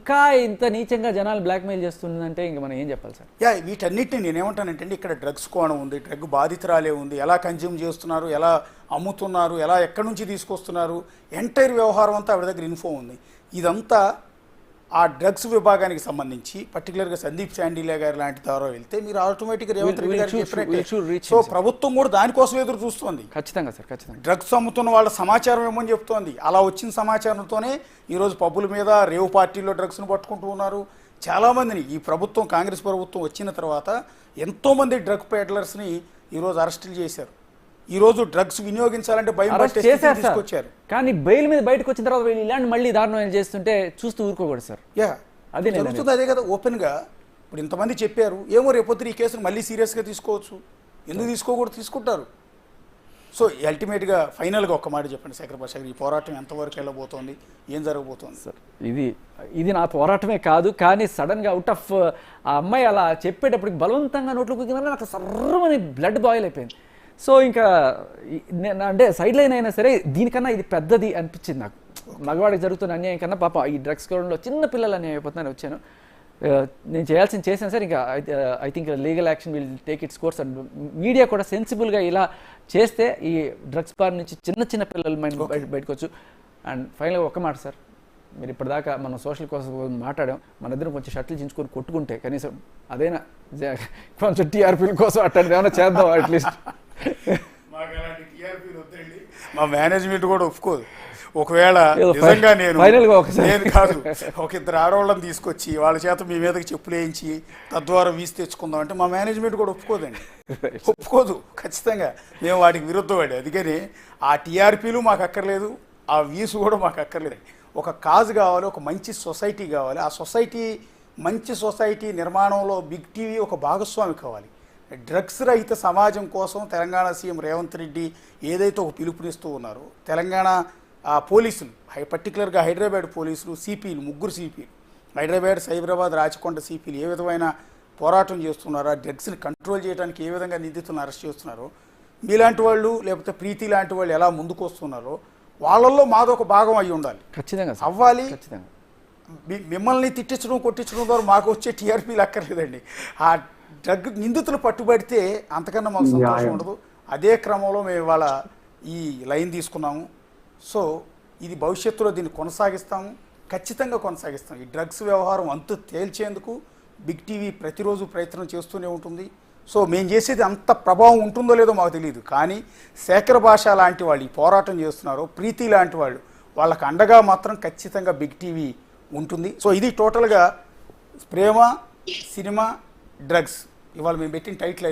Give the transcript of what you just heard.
ఇంకా ఇంత నీచంగా జనాలు బ్లాక్మెయిల్ చేస్తుందంటే ఇంక మనం ఏం చెప్పాలి సార్? వీటన్నిటిని నేనేమంటానంటే ఇక్కడ డ్రగ్స్ కోణం ఉంది, డ్రగ్ బాధితురాలే ఉంది, ఎలా కన్జ్యూమ్ చేస్తున్నారు, ఎలా అమ్ముతున్నారు, ఎలా ఎక్కడి నుంచి తీసుకొస్తున్నారు, ఎంటైర్ వ్యవహారం అంతా ఆవిడ దగ్గర ఇన్ఫో ఉంది. ఇదంతా ఆ డ్రగ్స్ విభాగానికి సంబంధించి పర్టికులర్గా సందీప్ శాండిలే గారి లాంటి ద్వారా వెళ్తే మీరు ఆటోమేటిక్గా రేవంత్ రెడ్డి గారికి చెప్పినట్టే. సో ప్రభుత్వం కూడా దానికోసం ఎదురు చూస్తోంది. ఖచ్చితంగా సార్, ఖచ్చితంగా. డ్రగ్స్ అమ్ముతున్న వాళ్ళ సమాచారం ఏమని చెప్తోంది. అలా వచ్చిన సమాచారంతోనే ఈరోజు పబ్బుల మీద రేవు పార్టీల్లో డ్రగ్స్ను పట్టుకుంటూ ఉన్నారు చాలామందిని. ఈ ప్రభుత్వం, కాంగ్రెస్ ప్రభుత్వం వచ్చిన తర్వాత ఎంతోమంది డ్రగ్ పేడ్లర్స్ని ఈరోజు అరెస్టులు చేశారు. ఈరోజు డ్రగ్స్ వినియోగించాలంటే భయం తీసుకొచ్చారు. కానీ బెయిల్ మీద బయటకు వచ్చిన తర్వాత వీళ్ళు ఇలాంటి మళ్ళీ దారుణం చేస్తుంటే చూస్తూ ఊరుకోకూడదు సార్. అదే జరుగుతుంది. అదే కదా ఓపెన్గా ఇప్పుడు ఇంతమంది చెప్పారు. ఏమో రేపొద్దు ఈ కేసును మళ్ళీ సీరియస్గా తీసుకోవచ్చు, ఎందుకు తీసుకోకూడదు, తీసుకుంటారు. సో అల్టిమేట్గా ఫైనల్గా ఒక్క మాట చెప్పండి శేఖర్ భాష గారు, ఈ పోరాటం ఎంతవరకు వెళ్ళబోతోంది, ఏం జరగబోతోంది సార్? ఇది నా పోరాటమే కాదు, కానీ సడన్గా అవుట్ ఆఫ్ ఆ అమ్మాయి అలా చెప్పేటప్పటికి బలవంతంగా నోట్లు కుక్కిన నాకు సర్రమని బ్లడ్ బాయిల్ అయిపోయింది. సో ఇంకా అంటే సైడ్ లైన్ అయినా సరే దీనికన్నా ఇది పెద్దది అనిపించింది నాకు. మగవాడికి జరుగుతున్న అన్యాయం కన్నా పాప ఈ డ్రగ్స్ కోణంలో చిన్న పిల్లలు అన్యాయం అయిపోతుందని వచ్చాను. నేను చేశాను సార్. ఇంకా I think legal action will take its course. And media కూడా సెన్సిబుల్గా ఇలా చేస్తే ఈ డ్రగ్స్ బార్ నుంచి చిన్న పిల్లల మైండ్ బయటకు వచ్చు. అండ్ ఫైనల్గా ఒక్క మాట సార్, మీరు ఇప్పటిదాకా మనం సోషల్ కోసం మాట్లాడాం, మన ఇద్దరం కొంచెం షర్ట్లు చించుకొని కొట్టుకుంటే కనీసం అదైనా కొంచెం టీఆర్పీల కోసం అట్టండి ఏమైనా చేద్దాం అట్లీస్ట్. మా మేనేజ్మెంట్ కూడా ఒప్పుకోదు. ఒకవేళ నిజంగా నేను కాదు ఒక ఇద్దరు ఆడవాళ్ళని తీసుకొచ్చి వాళ్ళ చేత మీ మీదకి చెప్పులు వేయించి తద్వారా వీసి తెచ్చుకుందాం అంటే మా మేనేజ్మెంట్ కూడా ఒప్పుకోదండి, ఒప్పుకోదు ఖచ్చితంగా. మేము వాటికి విరుద్ధపడి, అందుకని ఆ టీఆర్పీలు మాకు అక్కర్లేదు, ఆ వీసు కూడా మాకు అక్కర్లేదు. ఒక కాజ్ కావాలి, ఒక మంచి సొసైటీ కావాలి. ఆ సొసైటీ, మంచి సొసైటీ నిర్మాణంలో బిగ్ టీవీ ఒక భాగస్వామి కావాలి. డ్రగ్స్ రహిత సమాజం కోసం తెలంగాణ సీఎం రేవంత్ రెడ్డి ఏదైతే ఒక పిలుపునిస్తూ ఉన్నారో, తెలంగాణ పోలీసులు, పర్టికులర్గా హైదరాబాద్ పోలీసులు, సిపిలు, ముగ్గురు సిపిలు, హైదరాబాద్, సైబరాబాద్, రాచకొండ సిపిలు ఏ విధమైన పోరాటం చేస్తున్నారో, ఆ డ్రగ్స్ని కంట్రోల్ చేయడానికి ఏ విధంగా నిందితులను అరెస్ట్ చేస్తున్నారో, మీలాంటి వాళ్ళు లేకపోతే ప్రీతి లాంటి వాళ్ళు ఎలా ముందుకు వస్తున్నారో వాళ్ళల్లో మాదొక భాగం అయి ఉండాలి. ఖచ్చితంగా అవ్వాలి. మిమ్మల్ని తిట్టించడం, కొట్టించడం ద్వారా మాకు వచ్చే టీఆర్పీలు అక్కర్లేదండి. ఆ డ్రగ్ నిందితులు పట్టుబడితే అంతకన్నా మాకు సంతోషం ఉండదు. అదే క్రమంలో మేము ఇవాళ ఈ లైన్ తీసుకున్నాము. సో ఇది భవిష్యత్తులో దీన్ని కొనసాగిస్తాము, ఖచ్చితంగా కొనసాగిస్తాం. ఈ డ్రగ్స్ వ్యవహారం అంతు తేల్చేందుకు బిగ్ టీవీ ప్రతిరోజు ప్రయత్నం చేస్తూనే ఉంటుంది. సో మేము చేసేది అంత ప్రభావం ఉంటుందో లేదో మాకు తెలియదు, కానీ శేఖర్ భాష లాంటి వాళ్ళు ఈ పోరాటం చేస్తున్నారు, ప్రీతి లాంటి వాళ్ళు, వాళ్ళకు అండగా మాత్రం ఖచ్చితంగా బిగ్ టీవీ ఉంటుంది. సో ఇది టోటల్గా ప్రేమ, సినిమా, డ్రగ్స్ ఇవాళ మేము పెట్టిన టైటిల్.